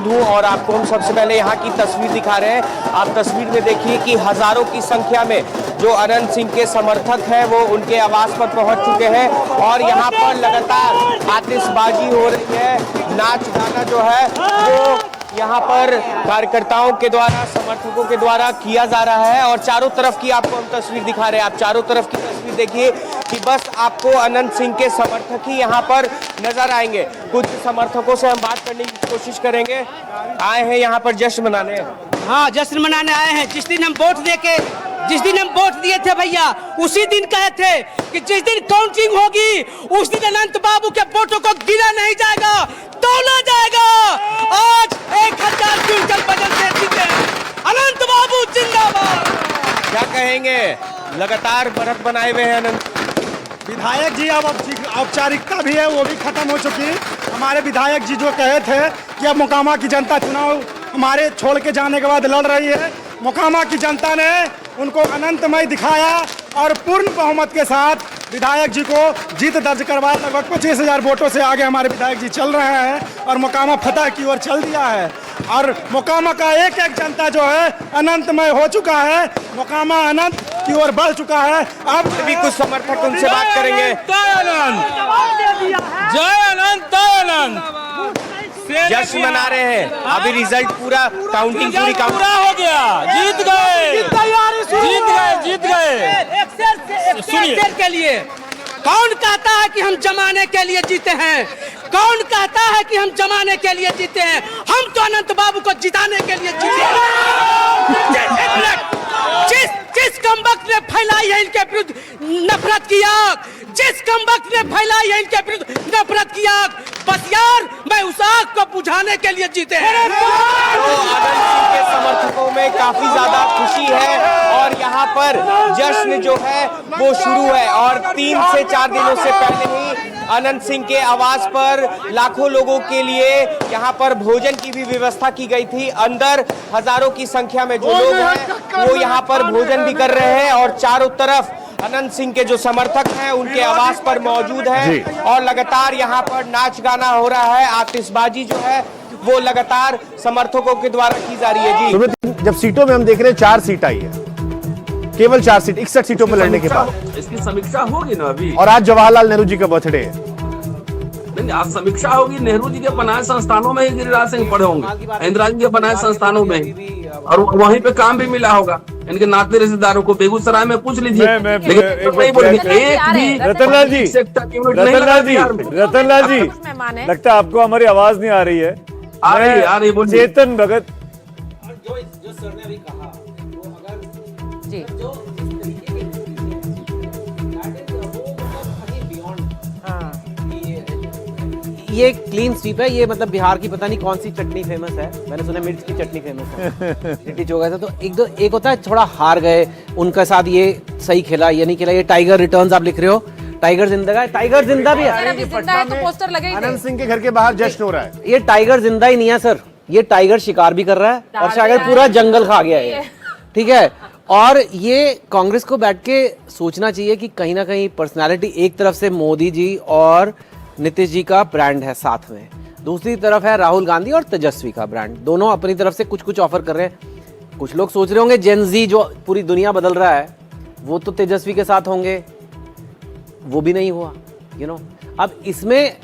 मौजूद हूं और आपको हम सबसे पहले यहां की तस्वीर दिखा रहे हैं। आप तस्वीर में देखिए कि हजारों की संख्या में जो अनंत सिंह के समर्थक हैं वो उनके आवास पर पहुंच चुके हैं और यहां पर लगातार आतिशबाजी हो रही है, नाच गाना जो है वो यहाँ पर कार्यकर्ताओं के द्वारा, समर्थकों के द्वारा किया जा रहा है। और चारों तरफ की आपको हम तस्वीर दिखा रहे हैं। आप चारों तरफ की तस्वीर देखिए कि बस आपको अनंत सिंह के समर्थक ही यहाँ पर नजर आएंगे। कुछ समर्थकों से हम बात करने की कोशिश करेंगे। आए हैं यहाँ पर जश्न मनाने। हाँ, जश्न मनाने आए हैं। जिस दिन हम वोट दिए थे भैया, उसी दिन कहे थे कि जिस दिन काउंटिंग होगी उस दिन अनंत बाबू के वोटों को गिना नहीं जाएगा, तौला जाएगा। आज 1000 क्विंटल वजन से जीते अनंत बाबू जिंदाबाद। क्या कहेंगे? लगातार बढ़त बनाए हुए हैं अनंत विधायक जी। अब औपचारिकता भी है, वो भी खत्म हो चुकी। हमारे विधायक जी जो कहे थे कि अब मोकामा की जनता चुनाव हमारे छोड़ के जाने के बाद लड़ रही है, मोकामा की जनता ने उनको अनंतमय दिखाया और पूर्ण बहुमत के साथ विधायक जी को जीत दर्ज करवा लगभग 25,000 वोटों से आगे हमारे विधायक जी चल रहे हैं और मोकामा फतह की ओर चल दिया है। और मोकामा का एक एक जनता जो है अनंतमय हो चुका है, मोकामा अनंत की ओर बढ़ चुका है। अब भी कुछ समर्थक उनसे बात करेंगे। जय अनंत, जश्न मना रहे हैं। अभी रिजल्ट पूरा काउंटिंग पूरा हो गया, जीत गए। सुनिए के लिए कौन कहता है कि हम जमाने के लिए जीते हैं? कौन कहता है कि हम जमाने के लिए जीते हैं? हम तो अनंत बाबू को जिताने के लिए जीते हैं। जिस कमबख्त ने फैलाई है इनके विरुद्ध नफरत की आग, जिस कमबख्त ने फैलाई है इनके विरुद्ध नफरत की आग, बस यार मैं उस आग को बुझाने के लिए जीते हैं। तो अनंत सिंह के समर्थकों में काफी ज्यादा खुशी है और यहाँ पर जश्न जो है वो शुरू है। और 3 से 4 दिनों से पहले ही अनंत सिंह के आवास पर लाखों लोगों के लिए यहाँ पर भोजन की भी व्यवस्था की गई थी। अंदर हजारों की संख्या में जो लोग हैं वो यहाँ पर भोजन भी कर रहे हैं और चारों तरफ अनंत सिंह के जो समर्थक हैं उनके आवास पर मौजूद हैं और लगातार यहाँ पर नाच गाना हो रहा है। आतिशबाजी जो है वो लगातार समर्थकों के द्वारा की जा रही है। जी, जब सीटों में हम देख रहे हैं 4 सीट आई है, केवल 4 सीट 61 सीटों पर लड़ने के बाद इसकी समीक्षा होगी ना अभी। और आज जवाहरलाल नेहरू जी का बर्थडे है। नहीं, आज समीक्षा होगी। नेहरू जी के बनाए संस्थानों में ही गिरिराज सिंह पढ़े होंगे, इंदिरा जी के बनाए संस्थानों में ही, और वहीं पे काम भी मिला होगा इनके नाते रिश्तेदारों को। बेगूसराय में पूछ लीजिए। रतनलाल जी, लगता है आपको हमारी आवाज नहीं आ रही है। आ रही है, बोलिए। चेतन भगत जो सर ने अभी कहा, वो अगर जी ये क्लीन स्वीप है। ये मतलब बिहार की पता नहीं कौन सी चटनी फेमस है, मैंने सुना मिर्च की चटनी फेमस है। लिट्टी चोखा था। तो एक होता है थोड़ा हार गए, उनके साथ ये सही खेला, ये नहीं खेला। ये टाइगर रिटर्न्स आप लिख रहे हो, टाइगर जिंदा है, टाइगर जिंदा भी है। अनंत सिंह के घर के बाहर जश्न हो रहा है। ये टाइगर जिंदा ही नहीं है सर, ये टाइगर शिकार भी कर रहा है और शायद पूरा जंगल खा गया है, ठीक है। और ये कांग्रेस को बैठ के सोचना चाहिए कि कहीं ना कहीं पर्सनालिटी, एक तरफ से मोदी जी और नीतीश जी का ब्रांड है साथ में, दूसरी तरफ है राहुल गांधी और तेजस्वी का ब्रांड। दोनों अपनी तरफ से कुछ कुछ ऑफर कर रहे हैं। कुछ लोग सोच रहे होंगे जेन जी जो पूरी दुनिया बदल रहा है वो तो तेजस्वी के साथ होंगे, वो भी नहीं हुआ, यू नो। अब इसमें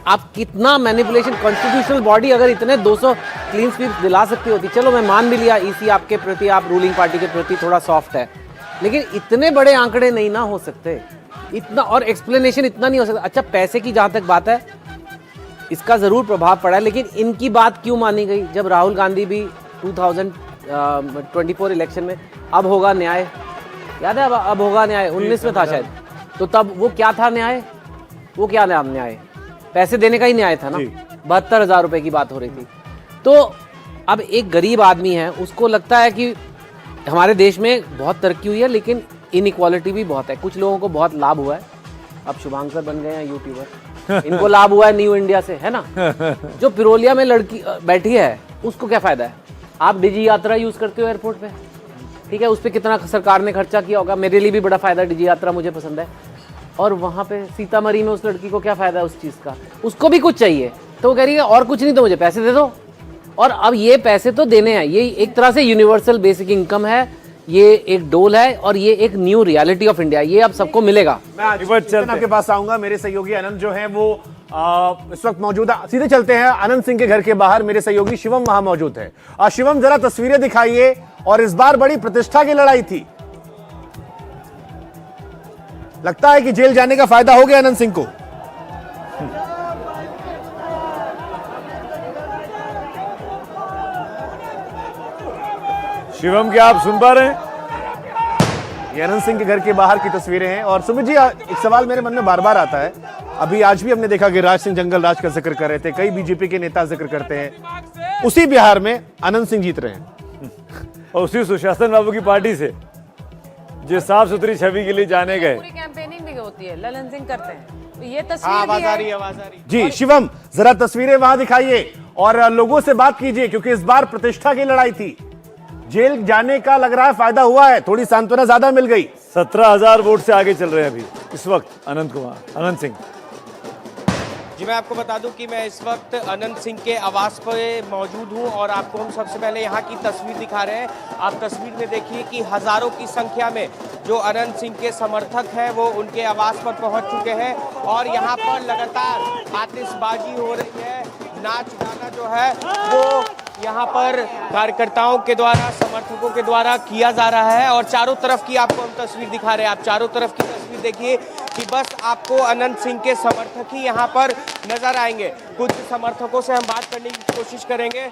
आप कितना मैनिपुलेशन, कॉन्स्टिट्यूशनल बॉडी अगर इतने 200 क्लीन स्वीप दिला सकती होती, चलो मैं मान भी लिया ईसी आपके प्रति, आप रूलिंग पार्टी के प्रति थोड़ा सॉफ्ट है, लेकिन इतने बड़े आंकड़े नहीं ना हो सकते इतना, और एक्सप्लेनेशन इतना नहीं हो सकता। अच्छा, पैसे की जहां तक बात है, इसका जरूर प्रभाव पड़ा है, लेकिन इनकी बात क्यों मानी गई जब राहुल गांधी भी 2024 इलेक्शन में अब होगा न्याय, याद है? अब होगा न्याय 19 में था शायद, तो तब वो क्या था न्याय? वो क्या नाम न्याय? पैसे देने का ही न्याय था ना। 72,000 रुपए की बात हो रही थी। तो अब एक गरीब आदमी है, उसको लगता है कि हमारे देश में बहुत तरक्की हुई है लेकिन इनइक्वालिटी भी बहुत है। कुछ लोगों को बहुत लाभ हुआ है, अब शुभांकर बन गए हैं यूट्यूबर, इनको लाभ हुआ है न्यू इंडिया से, है ना। जो पिरोलिया में लड़की बैठी है उसको क्या फायदा है? आप डिजी यात्रा यूज करते हो एयरपोर्ट पे, ठीक है, उस पर कितना सरकार ने खर्चा किया होगा, मेरे लिए भी बड़ा फायदा, डिजी यात्रा मुझे पसंद है। और वहाँ पे सीतामढ़ी में उस लड़की को क्या फायदा है उस चीज़ का? उसको भी कुछ चाहिए, तो वो कह रही है और कुछ नहीं तो मुझे पैसे दे दो, और अब ये पैसे तो देने हैं, ये एक तरह से यूनिवर्सल बेसिक इनकम है, ये एक डोल है और ये एक न्यू रियलिटी ऑफ इंडिया, ये अब सबको मिलेगा। मैं आज आपके पास आऊंगा। मेरे सहयोगी अनंत जो है वो इस वक्त मौजूद है। सीधे चलते हैं अनंत सिंह के घर के बाहर, मेरे सहयोगी शिवम वहां मौजूद है। शिवम, जरा तस्वीरें दिखाइए। और इस बार बड़ी प्रतिष्ठा की लड़ाई थी, लगता है कि जेल जाने का फायदा हो गया अनंत सिंह को। शिवम, क्या आप सुन पा रहे हैं? ये अनंत सिंह के घर के बाहर की तस्वीरें हैं। और सुमित जी, एक सवाल मेरे मन में बार बार आता है, अभी आज भी हमने देखा कि राज सिंह जंगल राज का जिक्र कर रहे थे, कई बीजेपी के नेता जिक्र करते हैं, उसी बिहार में अनंत सिंह जीत रहे हैं और उसी सुशासन बाबू की पार्टी से, जो साफ सुथरी छवि के लिए जाने गए। पूरी कैंपेनिंग भी होती है, ललन सिंह करते हैं, तो ये हाँ, तस्वीर आवाज भी आ है। रही है, आवाज आ रही है। जी शिवम, जरा तस्वीरें वहां दिखाइए और लोगों से बात कीजिए, क्योंकि इस बार प्रतिष्ठा की लड़ाई थी। जेल जाने का लग रहा है फायदा हुआ है, थोड़ी सांत्वना ज्यादा मिल गई। 17,000 वोट से आगे चल रहे हैं अभी इस वक्त अनंत सिंह। जी, मैं आपको बता दूं कि मैं इस वक्त अनंत सिंह के आवास पर मौजूद हूं और आपको हम सबसे पहले यहां की तस्वीर दिखा रहे हैं। आप तस्वीर में देखिए कि हजारों की संख्या में जो अनंत सिंह के समर्थक हैं वो उनके आवास पर पहुंच चुके हैं और यहां पर लगातार आतिशबाजी हो रही है, नाच गाना जो है वो यहाँ पर कार्यकर्ताओं के द्वारा, समर्थकों के द्वारा किया जा रहा है। और चारों तरफ की आपको हम तस्वीर दिखा रहे हैं। आप चारों तरफ की तस्वीर देखिए कि बस आपको अनंत सिंह के समर्थक ही यहाँ पर नजर आएंगे। कुछ समर्थकों से हम बात करने की कोशिश करेंगे।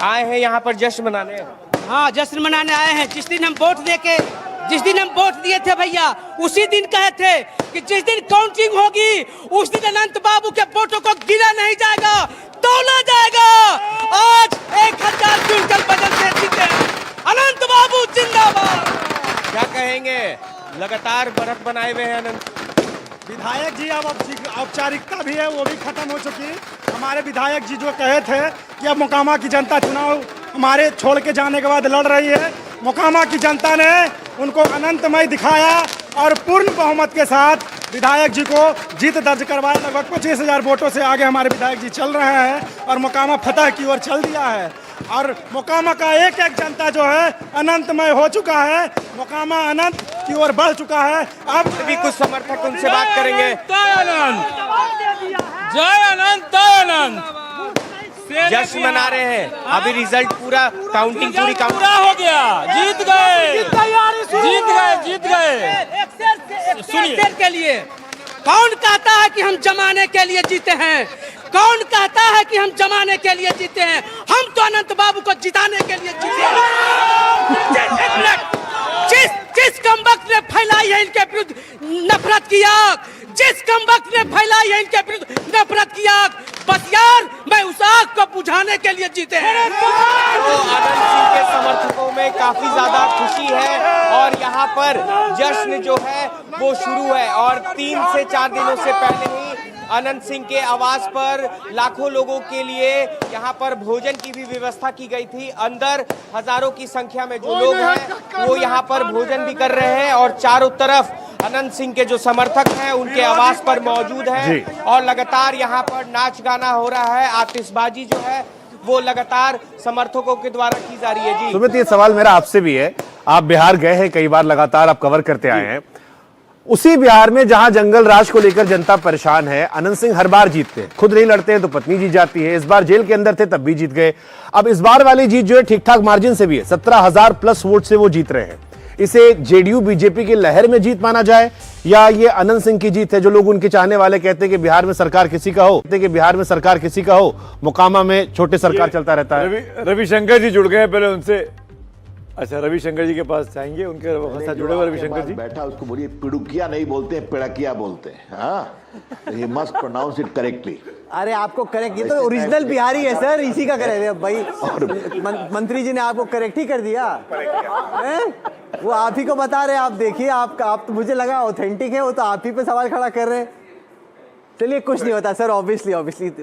आए हैं यहाँ पर जश्न मनाने। हाँ, जश्न मनाने आए हैं। जिस दिन हम वोट दिए थे भैया, उसी दिन कहे थे कि जिस दिन काउंटिंग होगी उस दिन अनंत बाबू के वोटों को गिना नहीं जाएगा, तोला जाएगा। आज 1000 क्विंटल बदल से जीते अनंत बाबू जिंदाबाद। क्या कहेंगे, लगातार बढ़त बनाए हुए हैं अनंत विधायक जी। अब औपचारिकता भी है, वो भी खत्म हो चुकी। हमारे विधायक जी जो कहे थे कि अब मोकामा की जनता चुनाव हमारे छोड़ के जाने के बाद लड़ रही है, मोकामा की जनता ने उनको अनंतमय दिखाया और पूर्ण बहुमत के साथ विधायक जी को जीत दर्ज करवाया। लगभग 25,000 वोटों से आगे हमारे विधायक जी चल रहे हैं और मोकामा फतह की ओर चल दिया है। और मोकामा का एक एक जनता जो है अनंतमय हो चुका है, मोकामा अनंत की ओर बढ़ चुका है। अब भी कुछ समर्थक उनसे बात करेंगे। जय अनंत, जय अनंत, जय अनंत। जश्न मना रहे हैं। अभी रिजल्ट पूरा काउंटिंग पूरी पूरा हो गया, जीत गए, जीत गए, जीत गए। सुनिए के लिए कौन कहता है कि हम जमाने के लिए जीते हैं? कौन कहता है कि हम जमाने के लिए जीते हैं? हम तो अनंत बाबू को जिताने के लिए जीते हैं। जिस कमबख्त ने फैलाई है इनके विरुद्ध नफरत की आग, जिस कमबख्त ने फैलाई है इनके विरुद्ध नफरत की आग, बस यार मैं उस आग को बुझाने के लिए जीते हैं। तो अनंत सिंह के समर्थकों में काफी ज्यादा खुशी है और यहाँ पर जश्न जो है वो शुरू है। और 3 से 4 दिनों से पहले ही अनंत सिंह के आवास पर लाखों लोगों के लिए यहाँ पर भोजन की भी व्यवस्था की गई थी। अंदर हजारों की संख्या में जो लोग हैं वो यहाँ पर भोजन भी कर रहे हैं और चारों तरफ अनंत सिंह के जो समर्थक हैं उनके आवास पर मौजूद हैं और लगातार यहाँ पर नाच गाना हो रहा है, आतिशबाजी जो है वो लगातार समर्थकों के द्वारा की जा रही है। जी सुमित, ये सवाल मेरा आपसे भी है। आप बिहार गए हैं कई बार, लगातार आप कवर करते आए हैं। उसी बिहार में जहां जंगल राज को लेकर जनता परेशान है, अनंत सिंह हर बार जीतते हैं। खुद नहीं लड़ते हैं तो पत्नी जीत जाती है। इस बार जेल के अंदर थे तब भी जीत गए। अब इस बार वाली जीत जो है ठीक ठाक मार्जिन से भी है, 17,000 प्लस वोट से वो जीत रहे हैं। इसे जेडीयू बीजेपी की लहर में जीत माना जाए या ये अनंत सिंह की जीत है? जो लोग उनके चाहने वाले कहते हैं कि बिहार में सरकार किसी का हो, मोकामा में छोटे सरकार चलता रहता है। रविशंकर जी जुड़ गए हैं, पहले उनसे। अच्छा, रविशंकर जी के पास जाएंगे, उनके साथ जुड़े हुए रविशंकर जी। बैठा, उसको बोलिए पिड़ुकिया नहीं बोलते हैं, पिड़किया बोलते हैं। हाँ, he must pronounce it correctly. अरे आपको करेक्ट, ये तो ओरिजिनल बिहारी है सर, इसी का करेक्ट भाई। मंत्री जी ने आपको करेक्ट ही कर दिया है? वो आप ही को बता रहे, आप देखिए। आप तो मुझे लगा ऑथेंटिक है, वो तो आप ही पे सवाल खड़ा कर रहे हैं। चलिए, कुछ नहीं होता sir, obviously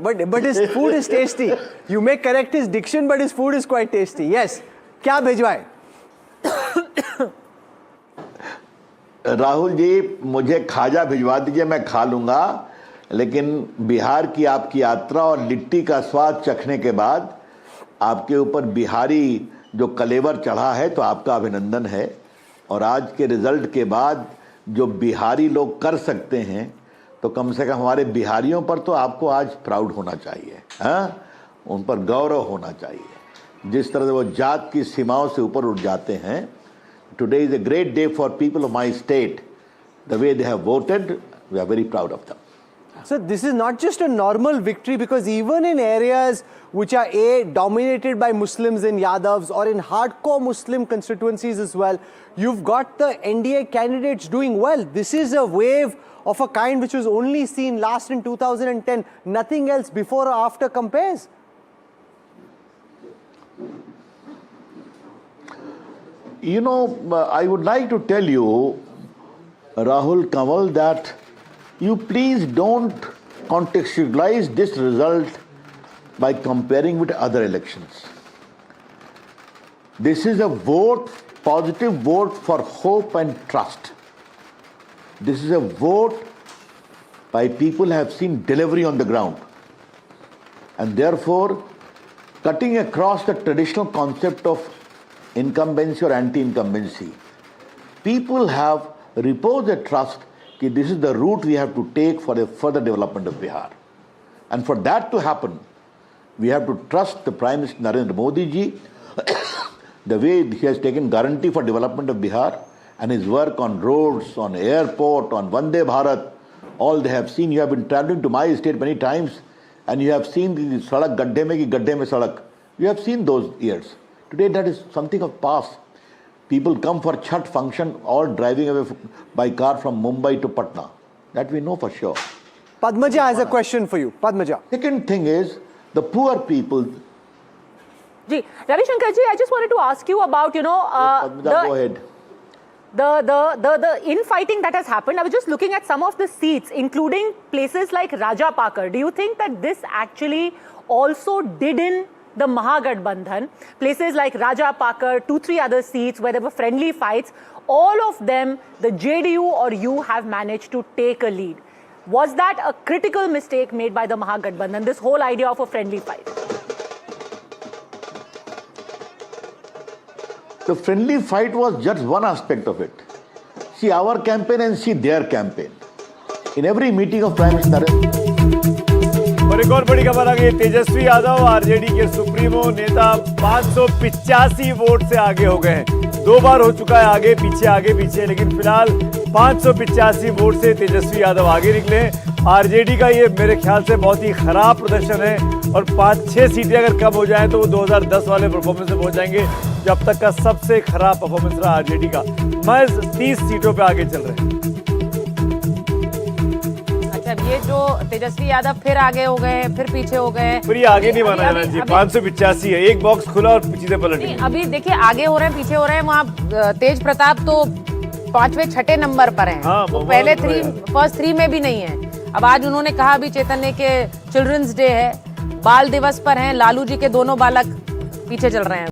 but his food is tasty. You may correct his diction but his food is quite tasty. Yes, क्या भिजवाए? राहुल जी, मुझे खाजा भिजवा दीजिए, मैं खा लूंगा। लेकिन बिहार की आपकी यात्रा और लिट्टी का स्वाद चखने के बाद आपके ऊपर बिहारी जो कलेवर चढ़ा है तो आपका अभिनंदन है। और आज के रिजल्ट के बाद जो बिहारी लोग कर सकते हैं तो कम से कम हमारे बिहारियों पर तो आपको आज प्राउड होना चाहिए, हाँ, उन पर गौरव होना चाहिए। जिस तरह से वो जात की सीमाओं से ऊपर उठ जाते हैं। Today is a great day for people of my state. The way they have voted, we are very proud of them. So this is not just a normal victory, because even in areas which are dominated by Muslims and Yadavs, or in hardcore Muslim constituencies as well, you've got the NDA candidates doing well. This is a wave of a kind which was only seen last in 2010. Nothing else before or after compares. You know, I would like to tell you, Rahul Kanwal, that you please don't contextualize this result by comparing with other elections. This is a vote, positive vote for hope and trust. This is a vote by people who have seen delivery on the ground. And therefore, cutting across the traditional concept of incumbency or anti-incumbency, people have reposed their trust that this is the route we have to take for the further development of Bihar. And for that to happen, we have to trust the Prime Minister Narendra Modi ji, the way he has taken guarantee for development of Bihar, and his work on roads, on airport, on Vande Bharat. All they have seen. You have been traveling to my state many times, and you have seen the sadak gadde mein ki gadde mein sadak. You have seen those years. Today that is something of past. People come for Chhat function, all driving away by car from Mumbai to Patna. That we know for sure. Padmaja has a question for you. Padmaja. Second thing is the poor people. जी, Ravishankar ji, I just wanted to ask you about, Padmaja, go ahead. the infighting that has happened. I was just looking at some of the seats, including places like Rajapakar. Do you think that this actually also did in the Mahagathbandhan? Places like Rajapakar, 2-3 other seats where there were friendly fights, all of them, the JDU or you have managed to take a lead. Was that a critical mistake made by the Mahagathbandhan, this whole idea of a friendly fight? The friendly fight was just one aspect of it. See our campaign and see their campaign. In every meeting of Prime Minister और एक और बड़ी खबर आ गई। Tejashwi Yadav RJD के supremo नेता 585 vote से आगे हो गए हैं। 2 बार हो चुका है आगे पीछे, लेकिन फिलहाल 585 वोट से तेजस्वी यादव आगे निकले हैं। आरजेडी का ये मेरे ख्याल से बहुत ही खराब प्रदर्शन है, और 5-6 सीटें अगर कम हो जाएं तो वो 2010 वाले परफॉर्मेंस में पहुंच जाएंगे, जब तक का सबसे खराब परफॉर्मेंस रहा आरजेडी का। महज 30 सीटों पे आगे चल रहे हैं। ये जो तेजस्वी यादव फिर आगे हो गए, फिर पीछे हो गए, फिर ये आगे नहीं माना जाना जी। 585 है, एक बॉक्स खुला और चीजें पलट गई। अभी देखिए आगे हो रहे हैं, पीछे हो रहे हैं। वहाँ तेज प्रताप तो 5वें-6ठे नंबर पर हैं। हाँ, तो पहले फर्स्ट 3 में भी नहीं है। अब आज उन्होंने कहा अभी चैतन्य के चिल्ड्रंस डे है, बाल दिवस पर हैं, लालू जी के दोनों बालक पीछे चल रहे हैं।